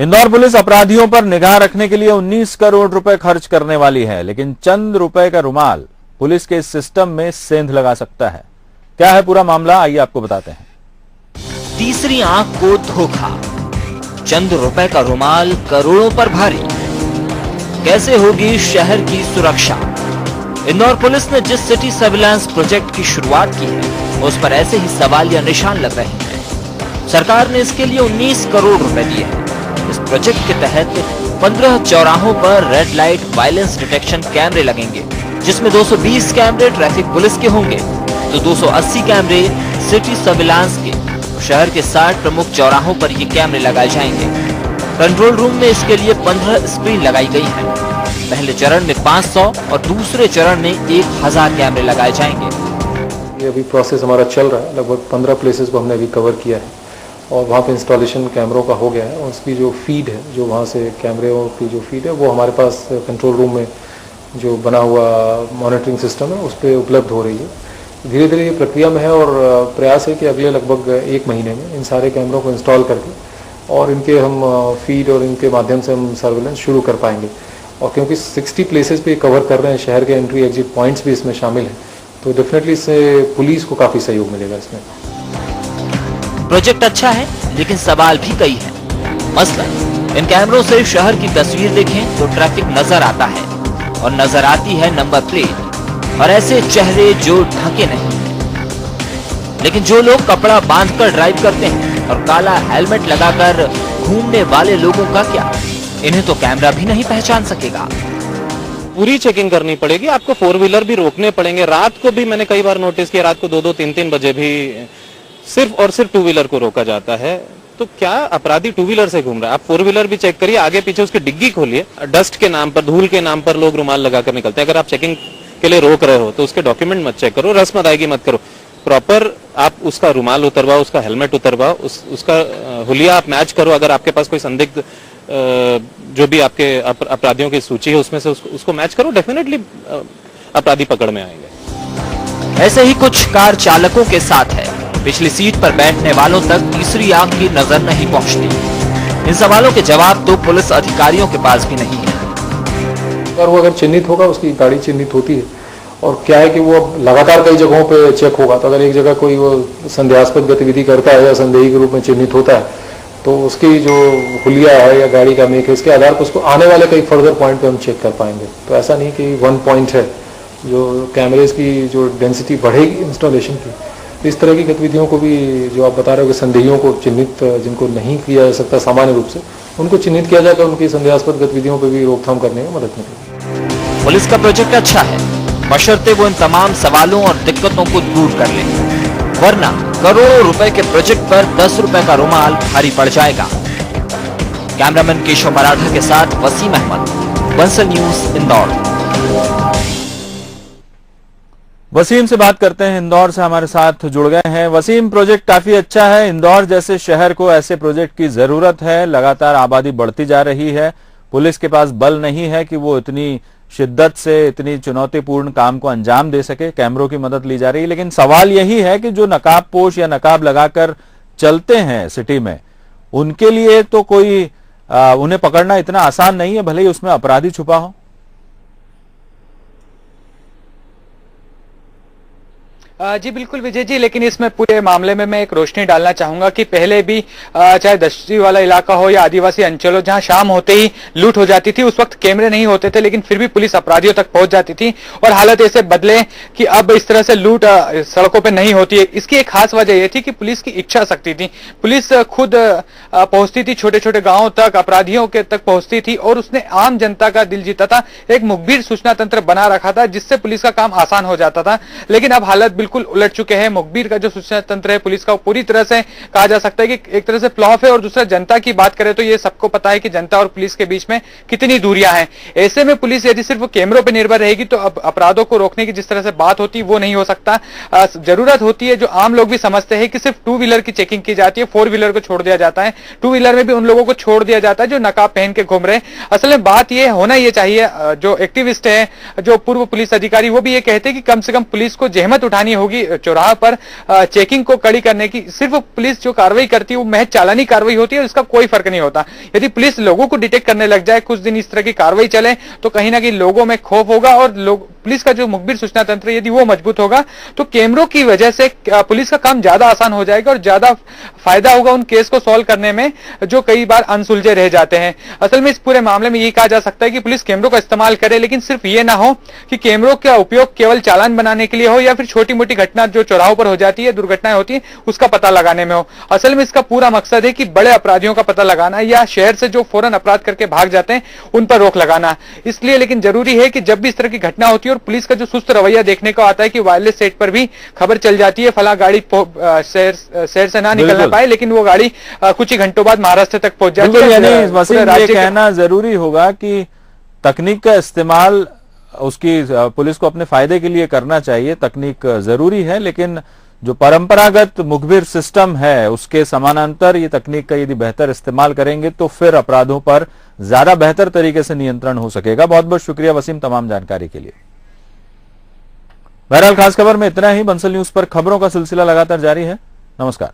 Indore police अपराधियों पर निगाह रखने के लिए 19 करोड़ रुपए खर्च करने वाली है, लेकिन चंद रुपए का रुमाल पुलिस के इस सिस्टम में सेंध लगा सकता है। क्या है पूरा मामला, आइए आपको बताते हैं। तीसरी आंख को धोखा, चंद रुपए का रुमाल करोड़ों पर भारी, कैसे होगी शहर की सुरक्षा? इंदौर पुलिस ने जिस सिटी सर्विलांस प्रोजेक्ट की शुरुआत की है उस पर ऐसे ही सवाल या निशान लग रहे हैं। सरकार ने इसके लिए 19 करोड़ रुपए दिए हैं। इस प्रोजेक्ट के तहत 15 चौराहों पर रेड लाइट वायलेंस डिटेक्शन कैमरे लगेंगे, जिसमें 220 कैमरे ट्रैफिक पुलिस के होंगे तो 280 कैमरे सिटी सर्विलांस के। शहर के 60 प्रमुख चौराहों पर ये कैमरे लगाए जाएंगे। कंट्रोल रूम में इसके लिए 15 स्क्रीन लगाई गई है। पहले चरण में 500 और दूसरे चरण में 1000 कैमरे लगाए जाएंगे। ये अभी प्रोसेस हमारा चल रहा है, लगभग 15 प्लेसेस को हमने अभी कवर किया है और वहाँ पे इंस्टॉलेशन कैमरों का हो गया है और उसकी जो फीड है, जो वहाँ से कैमरों की जो फीड है वो हमारे पास कंट्रोल रूम में जो बना हुआ मॉनिटरिंग सिस्टम है उस पर उपलब्ध हो रही है। धीरे धीरे ये प्रक्रिया में है और प्रयास है कि अगले लगभग 1 महीने में इन सारे कैमरों को इंस्टॉल करके और इनके हम फीड और इनके माध्यम से हम सर्विलेंस शुरू कर पाएंगे। और क्योंकि 60 प्लेसेस पे कवर कर रहे हैं, शहर के एंट्री एग्जिट पॉइंट्स भी इसमें शामिल हैं, तो डेफिनेटली इससे पुलिस को काफ़ी सहयोग मिलेगा इसमें। प्रोजेक्ट अच्छा है लेकिन सवाल भी कई हैं। मसलन इन कैमरों से शहर की तस्वीर देखें तो ट्रैफिक नजर आता है और नजर आती है नंबर प्लेट और ऐसे चेहरे जो ढके नहीं हैं। लेकिन जो लोग कपड़ा बांधकर ड्राइव करते हैं और काला हेलमेट लगाकर घूमने वाले लोगों का क्या? इन्हें तो कैमरा भी नहीं पहचान सकेगा। पूरी चेकिंग करनी पड़ेगी, आपको 4 व्हीलर भी रोकने पड़ेंगे। रात को भी मैंने कई बार नोटिस किया, रात को 2-2, 3-3 बजे भी सिर्फ और सिर्फ 2 व्हीलर को रोका जाता है। तो क्या अपराधी 2 व्हीलर से घूम रहा है? आप 4 व्हीलर भी चेक करिए, आगे पीछे उसकी डिग्गी खोलिए। डस्ट के नाम पर, धूल के नाम पर लोग रुमाल लगाकर निकलते हैं। अगर आप चेकिंग के लिए रोक रहे हो तो उसके डॉक्यूमेंट मत चेक करो, रस्म अदायगी मत करो, प्रॉपर आप उसका रुमाल उतरवाओ, उसका हेलमेट उतरवाओ, उसका हुलिया आप मैच करो। अगर आपके पास कोई संदिग्ध जो भी आपके अपराधियों की सूची है उसमें से उसको मैच करो, डेफिनेटली अपराधी पकड़ में आएंगे। ऐसे ही कुछ कार चालकों के साथ है। पिछली सीट पर बैठने वालों तक तीसरी आंख की नजर नहीं पहुंचती। इन सवालों के जवाब तो पुलिस अधिकारियों के पास भी नहीं है। और वो अगर चिन्हित होगा, उसकी गाड़ी चिन्हित होती है और क्या है कि वो लगातार कई जगहों पे चेक होगा, तो अगर एक जगह कोई वो संदेहास्पद गतिविधि करता है या संदेही के रूप में चिन्हित होता है तो उसकी जो हुलिया है या गाड़ी का मेक है, इसके आधार पर उसको आने वाले कई फर्दर पॉइंट पे हम चेक कर पाएंगे। तो ऐसा नहीं कि 1 पॉइंट है, जो कैमरेज की जो डेंसिटी बढ़ेगी इंस्टॉलेशन की, तो इस तरह की गतिविधियों को भी जो आप बता रहे हो कि संदेहियों को चिन्हित, जिनको नहीं किया जा सकता सामान्य रूप से, उनको चिन्हित किया जाकर उनकी संदेहास्पद गतिविधियों पर भी रोकथाम करने में मदद मिलेगी। पुलिस का प्रोजेक्ट अच्छा है, बशर्ते वो इन तमाम सवालों और दिक्कतों को दूर कर ले, वरना करोड़ों रुपए के प्रोजेक्ट पर 10 रुपए का रुमाल भारी पड़ जाएगा। कैमरामैन केशव मराठा के साथ वसीम अहमद, बंसल न्यूज, इंदौर। वसीम से बात करते हैं, इंदौर से हमारे साथ जुड़ गए हैं। वसीम, प्रोजेक्ट काफी अच्छा है, इंदौर जैसे शहर को ऐसे प्रोजेक्ट की जरूरत है। लगातार आबादी बढ़ती जा रही है, पुलिस के पास बल नहीं है कि वो इतनी शिद्दत से इतनी चुनौतीपूर्ण काम को अंजाम दे सके। कैमरों की मदद ली जा रही है, लेकिन सवाल यही है कि जो नकाब पोश या नकाब लगाकर चलते हैं सिटी में, उनके लिए तो कोई उन्हें पकड़ना इतना आसान नहीं है, भले ही उसमें अपराधी छुपा हो। जी बिल्कुल विजय जी, लेकिन इसमें पूरे मामले में मैं एक रोशनी डालना चाहूंगा कि पहले भी चाहे दस्ती वाला इलाका हो या आदिवासी अंचल हो, जहां शाम होते ही लूट हो जाती थी, उस वक्त कैमरे नहीं होते थे, लेकिन फिर भी पुलिस अपराधियों तक पहुंच जाती थी और हालत ऐसे बदले कि अब इस तरह से लूट सड़कों पर नहीं होती है। इसकी एक खास वजह यह थी कि पुलिस की इच्छा शक्ति थी। पुलिस खुद पहुंचती थी, छोटे छोटे गाँव तक, अपराधियों के तक पहुंचती थी और उसने आम जनता का दिल जीता था। एक मुखबिर सूचना तंत्र बना रखा था जिससे पुलिस का काम आसान हो जाता था। लेकिन अब हालत बिल्कुल उलट चुके हैं। मुखबिर का जो सूचना तंत्र है पुलिस का, वो पूरी तरह से कहा जा सकता है कि एक तरह से फ्लॉप है। और दूसरा, जनता की बात करें तो ये सबको पता है कि जनता और पुलिस के बीच में कितनी दूरियां हैं। ऐसे में पुलिस यदि सिर्फ कैमरों पर निर्भर रहेगी तो अब अपराधों को रोकने की जिस तरह से बात होती है वो नहीं हो सकता। जरूरत होती है, जो आम लोग भी समझते हैं, कि सिर्फ 2 व्हीलर की चेकिंग की जाती है, 4 व्हीलर को छोड़ दिया जाता है। 2 व्हीलर में भी उन लोगों को छोड़ दिया जाता है जो नकाब पहन के घूम रहे हैं। असल में बात ये होना ये चाहिए, जो एक्टिविस्ट है, जो पूर्व पुलिस अधिकारी, वो भी ये कहते हैं कि कम से कम पुलिस को जहमत उठानी होगी चौराहा पर चेकिंग को कड़ी करने की। सिर्फ पुलिस जो कार्रवाई करती है वो महज चालानी कार्रवाई होती है, उसका कोई फर्क नहीं होता। यदि पुलिस लोगों को डिटेक्ट करने लग जाए, कुछ दिन इस तरह की कार्रवाई चले, तो कहीं ना कहीं लोगों में खौफ होगा और लोग पुलिस का जो मुखबिर सूचना तंत्र यदि वो मजबूत होगा तो कैमरों की वजह से पुलिस का काम ज्यादा आसान हो जाएगा और ज्यादा फायदा होगा उन केस को सॉल्व करने में जो कई बार अनसुलझे रह जाते हैं। असल में इस पूरे मामले में ये कहा जा सकता है कि पुलिस कैमरों का इस्तेमाल करे, लेकिन सिर्फ ये ना हो कि कैमरों का उपयोग केवल चालान बनाने के लिए हो या फिर छोटी मोटी घटना जो चौराहों पर हो जाती है, दुर्घटनाएं होती है, उसका पता लगाने में हो। असल में इसका पूरा मकसद है कि बड़े अपराधियों का पता लगाना या शहर से जो फौरन अपराध करके भाग जाते हैं उन पर रोक लगाना। इसलिए लेकिन जरूरी है कि जब भी इस तरह की घटना होती है और पुलिस का जो सुस्त रवैया देखने को आता है कि वायरलेस सेट पर भी खबर चल जाती है फला गाड़ी शहर से ना निकलना पाए, लेकिन वो गाड़ी कुछ ही घंटों बाद महाराष्ट्र तक पहुंच जाती है। यानी वसीम ये कहना जरूरी होगा कि तकनीक का इस्तेमाल उसकी पुलिस को अपने फायदे के लिए करना चाहिए। तकनीक जरूरी है, लेकिन जो परंपरागत मुखबिर सिस्टम है उसके समानांतर ये तकनीक का यदि बेहतर इस्तेमाल करेंगे तो फिर अपराधों पर ज्यादा बेहतर तरीके से नियंत्रण हो सकेगा। बहुत बहुत शुक्रिया वसीम तमाम जानकारी के लिए। बहरहाल खास खबर में इतना ही। बंसल न्यूज पर खबरों का सिलसिला लगातार जारी है। नमस्कार।